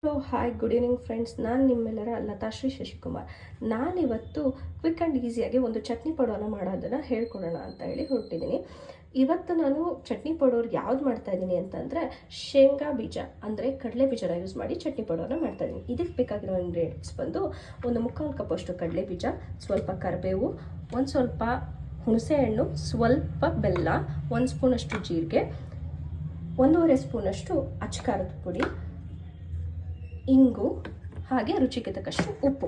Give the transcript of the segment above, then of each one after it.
Hello hi good evening friends. ನಾನು ನಿಮ್ಮೆಲ್ಲರ ಲತಾಶ್ರೀ ಶಶಿಕುಮಾರ್. ನಾನಿವತ್ತು ಕ್ವಿಕ್ ಆ್ಯಂಡ್ ಈಸಿಯಾಗಿ ಒಂದು ಚಟ್ನಿ ಪೌಡರ್ನ ಮಾಡೋದನ್ನು ಹೇಳ್ಕೊಡೋಣ ಅಂತ ಹೇಳಿ ಹೊರಟಿದ್ದೀನಿ. ಇವತ್ತು ನಾನು ಚಟ್ನಿ ಪೌಡರ್ ಯಾವ್ದು ಮಾಡ್ತಾಯಿದ್ದೀನಿ ಅಂತಂದರೆ ಶೇಂಗಾ ಬೀಜ ಅಂದರೆ ಕಡಲೆ ಬೀಜನ ಯೂಸ್ ಮಾಡಿ ಚಟ್ನಿ ಪೌಡರ್ನ ಮಾಡ್ತಾಯಿದ್ದೀನಿ. ಇದಕ್ಕೆ ಬೇಕಾಗಿರೋ ಇಂಗ್ರೀಡಿಯೆಂಟ್ಸ್ ಬಂದು ಒಂದು 3/4 ಕಪ್ಪಷ್ಟು ಕಡಲೆ ಬೀಜ, ಸ್ವಲ್ಪ ಕರಿಬೇವು, ಒಂದು ಸ್ವಲ್ಪ ಹುಣಸೆಹಣ್ಣು, ಸ್ವಲ್ಪ ಬೆಲ್ಲ, 1 ಸ್ಪೂನಷ್ಟು ಜೀರಿಗೆ, 1.5 ಸ್ಪೂನಷ್ಟು ಅಚ್ಚಕಾರದ ಪುಡಿ, ಇಂಗು, ಹಾಗೆ ರುಚಿಗೆ ತಕ್ಕಷ್ಟು ಉಪ್ಪು.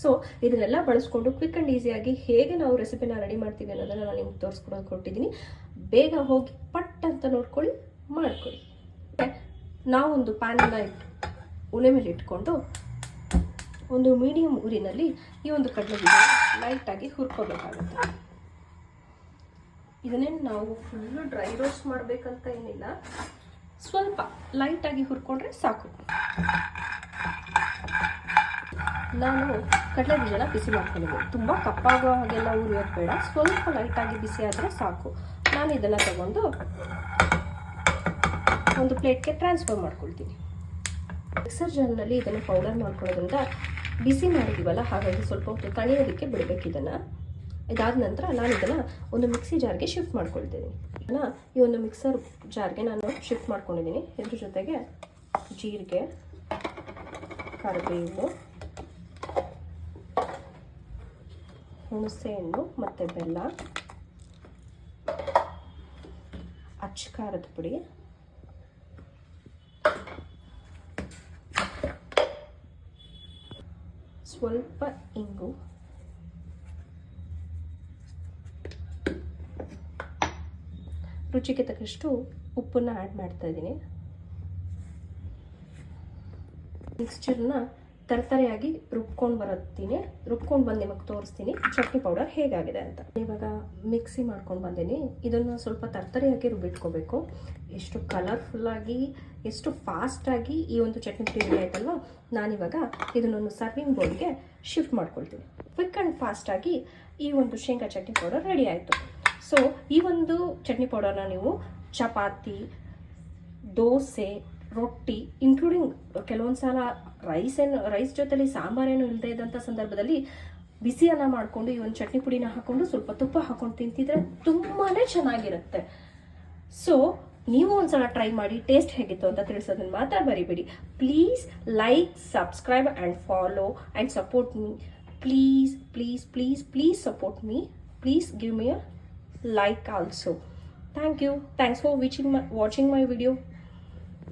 ಸೊ ಇದನ್ನೆಲ್ಲ ಬಳಸ್ಕೊಂಡು ಕ್ವಿಕ್ ಆ್ಯಂಡ್ ಈಸಿಯಾಗಿ ಹೇಗೆ ನಾವು ರೆಸಿಪಿನ ರೆಡಿ ಮಾಡ್ತೀವಿ ಅನ್ನೋದನ್ನು ನಾನು ನಿಮ್ಗೆ ತೋರಿಸ್ಕೊಡೋಕೆ ಕೊಟ್ಟಿದ್ದೀನಿ. ಬೇಗ ಹೋಗಿ ಪಟ್ ಅಂತ ನೋಡ್ಕೊಳ್ಳಿ, ಮಾಡ್ಕೊಳ್ಳಿ. ನಾವೊಂದು ಪ್ಯಾನನ್ನು ಒಲೆ ಮೇಲೆ ಇಟ್ಕೊಂಡು ಒಂದು ಮೀಡಿಯಮ್ ಉರಿನಲ್ಲಿ ಈ ಒಂದು ಕಡಲೆ ಬೀಜ ಲೈಟಾಗಿ ಹುರ್ಕೋಬೇಕಾಗುತ್ತೆ. ಇದನ್ನೇ ನಾವು ಫುಲ್ಲು ಡ್ರೈ ರೋಸ್ಟ್ ಮಾಡಬೇಕಂತ ಏನಿಲ್ಲ, ಸ್ವಲ್ಪ ಲೈಟಾಗಿ ಹುರ್ಕೊಂಡ್ರೆ ಸಾಕು. ನಾನು ಕಡಲೆ ಬೀಜನ ಬಿಸಿ ಮಾಡ್ಕೊಂಡಿದ್ದೀನಿ. ತುಂಬ ಕಪ್ಪಾಗೋ ಹಾಗೆಲ್ಲ ಉರಿಯೋದು ಬೇಡ, ಸ್ವಲ್ಪ ಲೈಟಾಗಿ ಬಿಸಿ ಆದರೆ ಸಾಕು. ನಾನು ಇದನ್ನು ತಗೊಂಡು ಒಂದು ಪ್ಲೇಟ್ಗೆ ಟ್ರಾನ್ಸ್ಫರ್ ಮಾಡ್ಕೊಳ್ತೀನಿ. ಮಿಕ್ಸರ್ ಜಾರ್ನಲ್ಲಿ ಇದನ್ನು ಪೌಡರ್ ಮಾಡ್ಕೊಳ್ಳೋದ್ರಿಂದ ಬಿಸಿ ಮಾಡಿದ್ದೀವಲ್ಲ, ಹಾಗಾಗಿ ಸ್ವಲ್ಪ ಹೊತ್ತು ತಣಿಯೋದಕ್ಕೆ ಬಿಡಬೇಕು. ಇದಾದ ನಂತರ ನಾನು ಇದನ್ನು ಒಂದು ಮಿಕ್ಸಿ ಜಾರ್ಗೆ ಶಿಫ್ಟ್ ಮಾಡ್ಕೊಳ್ತೀನಿ. ಈ ಒಂದು ಮಿಕ್ಸರ್ ಜಾರ್ಗೆ ನಾನು ಶಿಫ್ಟ್ ಮಾಡ್ಕೊಂಡಿದ್ದೀನಿ. ಇದ್ರ ಜೊತೆಗೆ ಜೀರಿಗೆ, ಕರಿಬೇವು, ಹುಣಸೆಹಣ್ಣು ಮತ್ತು ಬೆಲ್ಲ, ಅಚ್ಚಕಾರದ ಪುಡಿ, ಸ್ವಲ್ಪ ಇಂಗು, ರುಚಿಗೆ ತಕ್ಕಷ್ಟು ಉಪ್ಪನ್ನು ಆ್ಯಡ್ ಮಾಡ್ತಾ ಇದ್ದೀನಿ. ಮಿಕ್ಸ್ಚರ್ನ ತರತರೆಯಾಗಿ ರುಬ್ಕೊಂಡು ಬಂದು ನಿಮಗೆ ತೋರಿಸ್ತೀನಿ ಚಟ್ನಿ ಪೌಡರ್ ಹೇಗಾಗಿದೆ ಅಂತ. ಇವಾಗ ಮಿಕ್ಸಿ ಮಾಡ್ಕೊಂಡು ಬಂದೀನಿ. ಇದನ್ನು ಸ್ವಲ್ಪ ತರತರೆಯಾಗಿ ರುಬ್ಬಿಟ್ಕೋಬೇಕು. ಎಷ್ಟು ಕಲರ್ಫುಲ್ಲಾಗಿ, ಎಷ್ಟು ಫಾಸ್ಟಾಗಿ ಈ ಒಂದು ಚಟ್ನಿ ಪುಡಿ ರೆಡಿ ಆಯ್ತಲ್ವ. ನಾನಿವಾಗ ಇದನ್ನೊಂದು ಸರ್ವಿಂಗ್ ಬೌಲ್ಗೆ ಶಿಫ್ಟ್ ಮಾಡ್ಕೊಳ್ತೀನಿ. ಕ್ವಿಕ್ ಆ್ಯಂಡ್ ಫಾಸ್ಟಾಗಿ ಈ ಒಂದು ಶೇಂಗಾ ಚಟ್ನಿ ಪೌಡರ್ ರೆಡಿ ಆಯಿತು. ಸೊ ಈ ಒಂದು ಚಟ್ನಿ ಪೌಡರ್ನ ನೀವು ಚಪಾತಿ, ದೋಸೆ, ರೊಟ್ಟಿ, ಇನ್ಕ್ಲೂಡಿಂಗ್ ಕೆಲವೊಂದು ಸಲ ರೈಸ್ ಜೊತೆಲಿ ಸಾಂಬಾರೇನು ಇಲ್ಲದೆ ಇದ್ದಂಥ ಸಂದರ್ಭದಲ್ಲಿ ಬಿಸಿ ಅನ್ನ ಮಾಡಿಕೊಂಡು ಈ ಒಂದು ಚಟ್ನಿ ಪುಡಿನ ಹಾಕ್ಕೊಂಡು ಸ್ವಲ್ಪ ತುಪ್ಪ ಹಾಕ್ಕೊಂಡು ತಿಂತಿದ್ರೆ ತುಂಬಾ ಚೆನ್ನಾಗಿರುತ್ತೆ. ಸೊ ನೀವು ಒಂದ್ಸಲ ಟ್ರೈ ಮಾಡಿ ಟೇಸ್ಟ್ ಹೇಗಿತ್ತು ಅಂತ ತಿಳಿಸೋದನ್ನು ಮಾತ್ರ ಬರಿಬೇಡಿ. Please like, subscribe and follow and support me. Please please please please support me. Please give me a like also. Thank you. Thanks for watching my video.